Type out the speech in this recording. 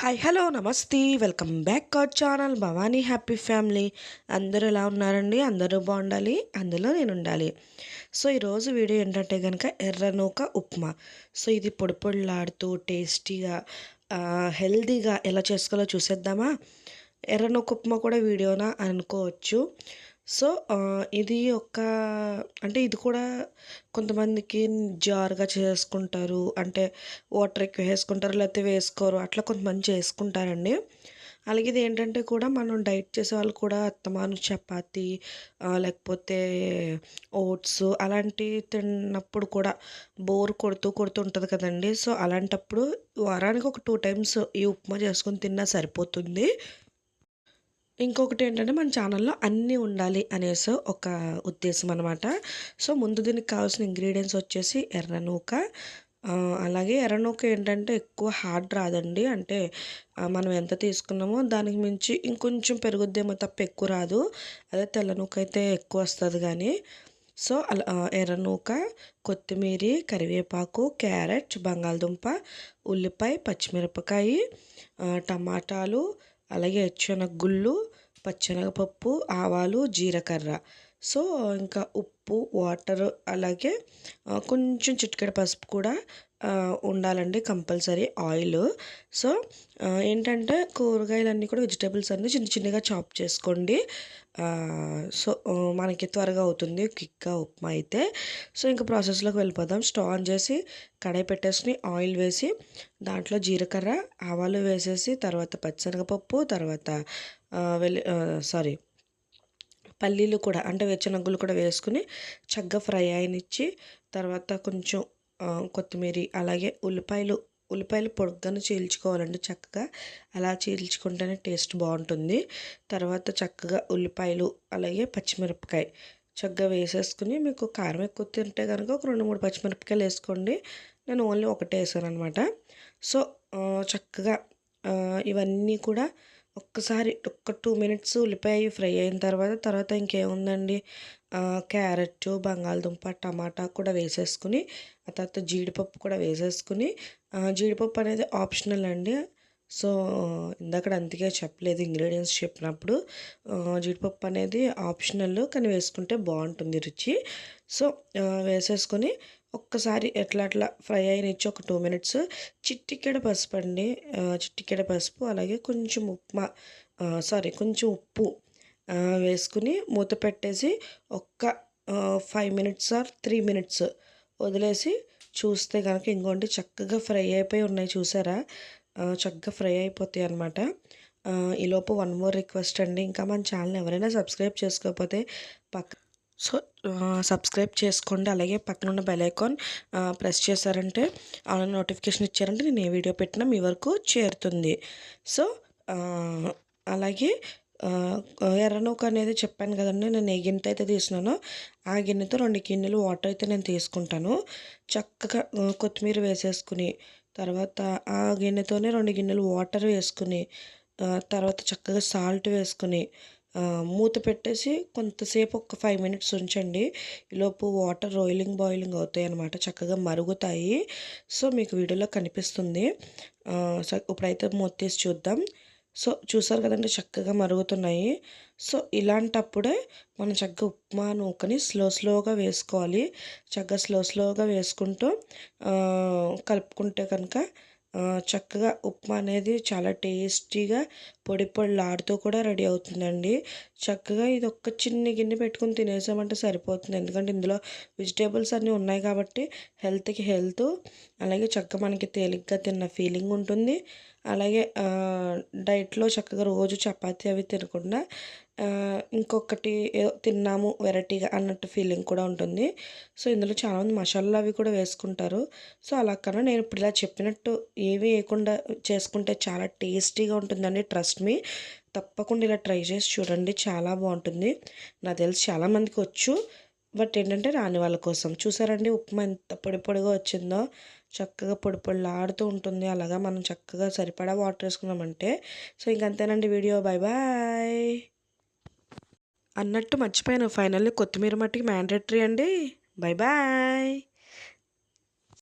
Hi hello నమస్తే welcome back our channel Bhavani happy family. అందరూ ఎలా ఉన్నారండి? అందరూ బాగుండాలి, అందులో నేను ఉండాలి. సో ఈరోజు వీడియో ఏంటంటే కనుక ఎర్రనూక ఉప్మా. సో ఇది పొడి పొడిలాడుతూ టేస్టీగా హెల్తీగా ఎలా చేసుకోవాలో చూసేద్దామా? ఎర్రనూక ఉప్మా కూడా వీడియోనా అనుకోవచ్చు. సో ఇది అంటే ఇది కూడా కొంతమందికి జారుగా చేసుకుంటారు. అంటే వాటర్ ఎక్కువ వేసుకుంటారు, లేకపోతే వేసుకోరు. అట్లా కొంతమంది చేసుకుంటారండి. అలాగే ఇది ఏంటంటే కూడా మనం డైట్ చేసేవాళ్ళు కూడా అస్తమాను చపాతీ లేకపోతే ఓట్స్ అలాంటివి తిన్నప్పుడు కూడా బోర్ కొడుతూ ఉంటుంది కదండీ! సో అలాంటప్పుడు వారానికి ఒక 2 టైమ్స్ ఈ ఉప్మా చేసుకొని తిన్నా సరిపోతుంది. ఇంకొకటేంటంటే మన ఛానల్‌లో అన్నీ ఉండాలి అనేసి ఒక ఉద్దేశం అనమాట. సో ముందు దీనికి కావాల్సిన ఇంగ్రీడియెంట్స్ వచ్చేసి ఎర్ర నూక. అలాగే ఎర్ర నూక ఏంటంటే ఎక్కువ హార్డ్ రాదండి. అంటే మనం ఎంత తీసుకున్నామో దానికి మించి ఇంకొంచెం పెరుగుద్దేమో తప్ప ఎక్కువ రాదు. అదే తెల్ల నూక అయితే ఎక్కువ వస్తది గానీ. సో అలా ఎర్ర నూక, కొత్తిమీరి, కరివేపాకు, క్యారెట్, బంగాళదుంప, ఉల్లిపాయ, పచ్చిమిరపకాయి, టమాటాలు, అలాగే శనగగుళ్ళు, పచ్చెనగపప్పు, ఆవాలు, జీలకర్ర. సో ఇంకా ఉప్పు, వాటర్ అలాగే కొంచెం చిటికెడు పసుపు కూడా ఉండాలండి కంపల్సరీ. ఆయిల్. సో ఏంటంటే కూరగాయలన్నీ కూడా వెజిటేబుల్స్ అన్నీ చిన్న చిన్నగా చాప్ చేసుకోండి. సో మనకి త్వరగా అవుతుంది క్విక్గా ఉప్మా అయితే. సో ఇంకా ప్రాసెస్లోకి వెళ్ళిపోదాం. స్టవ్ ఆన్ చేసి కడాయి పెట్టేసుకుని ఆయిల్ వేసి దాంట్లో జీలకర్ర, ఆవాలు వేసేసి తర్వాత పచ్చిశనగపప్పు, తర్వాత సారీ పల్లీలు కూడా అంటే వేరుశనగలు కూడా వేసుకుని చక్కగా ఫ్రై అయినిచ్చి తర్వాత కొంచెం కొత్తిమీర అలాగే ఉల్లిపాయలు పొడుగ్గాను చీల్చుకోవాలండి చక్కగా. అలా చీల్చుకుంటేనే టేస్ట్ బాగుంటుంది. తర్వాత చక్కగా ఉల్లిపాయలు అలాగే పచ్చిమిరపకాయ చక్కగా వేసేసుకుని మీకు కారం ఎక్కువ తింటే కనుక ఒక 2, 3 పచ్చిమిరపకాయలు వేసుకోండి. నేను ఓన్లీ ఒకటే వేసాను అనమాట. సో చక్కగా ఇవన్నీ కూడా ఒక్కసారి ఒక 2 మినిట్స్ ఉల్లిపాయ ఫ్రై అయిన తర్వాత ఇంకేముందండి, క్యారెట్, బంగాళదుంప, టమాటా కూడా వేసేసుకుని ఆ తర్వాత జీడిపప్పు కూడా వేసేసుకుని జీడిపప్పు అనేది ఆప్షనల్ అండి. సో ఇందాకడ అందుకే చెప్పలేదు ఇంగ్రీడియంట్స్ చెప్పినప్పుడు. జీడిపప్పు అనేది ఆప్షనల్ కానీ వేసుకుంటే బాగుంటుంది రుచి. సో వేసేసుకొని ఒక్కసారి అట్లా ఫ్రై అయినిచ్చి ఒక 2 మినిట్స్ చిటికెడ పసుపు అండి. చిటికెడ పసుపు అలాగే కొంచెం కొంచెం ఉప్పు వేసుకుని మూత పెట్టేసి ఒక్క 5 మినిట్స్ ఆర్ 3 మినిట్స్ వదిలేసి చూస్తే కనుక ఇంకోండి చక్కగా ఫ్రై అయిపోయి ఉన్నాయి చూసారా? చక్కగా ఫ్రై అయిపోతాయి అనమాట. ఈలోపు వన్ మోర్ రిక్వెస్ట్ అండి. ఇంకా మన ఛానల్ ఎవరైనా సబ్స్క్రైబ్ చేసుకోకపోతే సో సబ్స్క్రైబ్ చేసుకోండి. అలాగే పక్కన ఉన్న బెల్ ఐకాన్ ప్రెస్ చేశారంటే ఆన్లైన్ నోటిఫికేషన్ ఇచ్చారంటే నేను ఏ వీడియో పెట్టినా మీ వరకు చేరుతుంది. సో అలాగే ఎర్రనూక అనేది చెప్పాను కదండి, నేను ఏ గిన్నెతో అయితే తీసినానో ఆ గిన్నెతో 2 గిన్నెలు వాటర్ అయితే నేను తీసుకుంటాను. చక్కగా కొత్తిమీర వేసేసుకుని తర్వాత ఆ గిన్నెతోనే 2 గిన్నెలు వాటర్ వేసుకుని తర్వాత చక్కగా సాల్ట్ వేసుకుని మూత పెట్టేసి కొంతసేపు ఒక 5 మినిట్స్ ఉంచండి. ఈలోపు వాటర్ బాయిలింగ్ అవుతాయి అన్నమాట. చక్కగా మరుగుతాయి. సో మీకు వీడియోలో కనిపిస్తుంది. ఇప్పుడైతే మూత తీసి చూద్దాం. సో చూసారు కదండి చక్కగా మరుగుతున్నాయి. సో ఇలాంటప్పుడే మనం చక్కగా ఉప్మా నూకని స్లోగా వేసుకోవాలి. చక్కగా స్లోగా వేసుకుంటూ కలుపుకుంటే కనుక చక్కగా ఉప్మా అనేది చాలా టేస్టీగా పొడి పొడిలాడుతూ కూడా రెడీ అవుతుందండి. చక్కగా ఇది ఒక్క చిన్న గిన్నె పెట్టుకుని తినేసామంటే సరిపోతుంది. ఎందుకంటే ఇందులో వెజిటేబుల్స్ అన్నీ ఉన్నాయి కాబట్టి హెల్త్కి హెల్త్, అలాగే చక్కగా మనకి తేలిగ్గా తిన్న ఫీలింగ్ ఉంటుంది. అలాగే డైట్లో చక్కగా రోజు చపాతీ అవి తినకుండా ఇంకొకటి ఏదో తిన్నాము వెరైటీగా అన్నట్టు ఫీలింగ్ కూడా ఉంటుంది. సో ఇందులో చాలామంది మసాలాలు అవి కూడా వేసుకుంటారు. సో అలా కన్నా నేను ఇప్పుడు ఇలా చెప్పినట్టు ఏవి వేయకుండా చేసుకుంటే చాలా టేస్టీగా ఉంటుందండి. ట్రస్ట్ మీ, తప్పకుండా ఇలా ట్రై చేసి చూడండి. చాలా బాగుంటుంది. నాకు తెలిసి చాలామందికి వచ్చు, బట్ ఏంటంటే రాని వాళ్ళ కోసం. చూసారండి ఉప్మా ఎంత పొడిగా వచ్చిందో. చక్కగా పొడిలాడుతూ ఉంటుంది. అలాగా మనం చక్కగా సరిపడా వాటర్ వేసుకున్నామంటే సో ఇంకంతేనండి వీడియో. Bye bye. అన్నట్టు మర్చిపోయాను, ఫైనల్లీ కొత్తిమీర మట్టికి మ్యాండేటరీ అండి. Bye bye.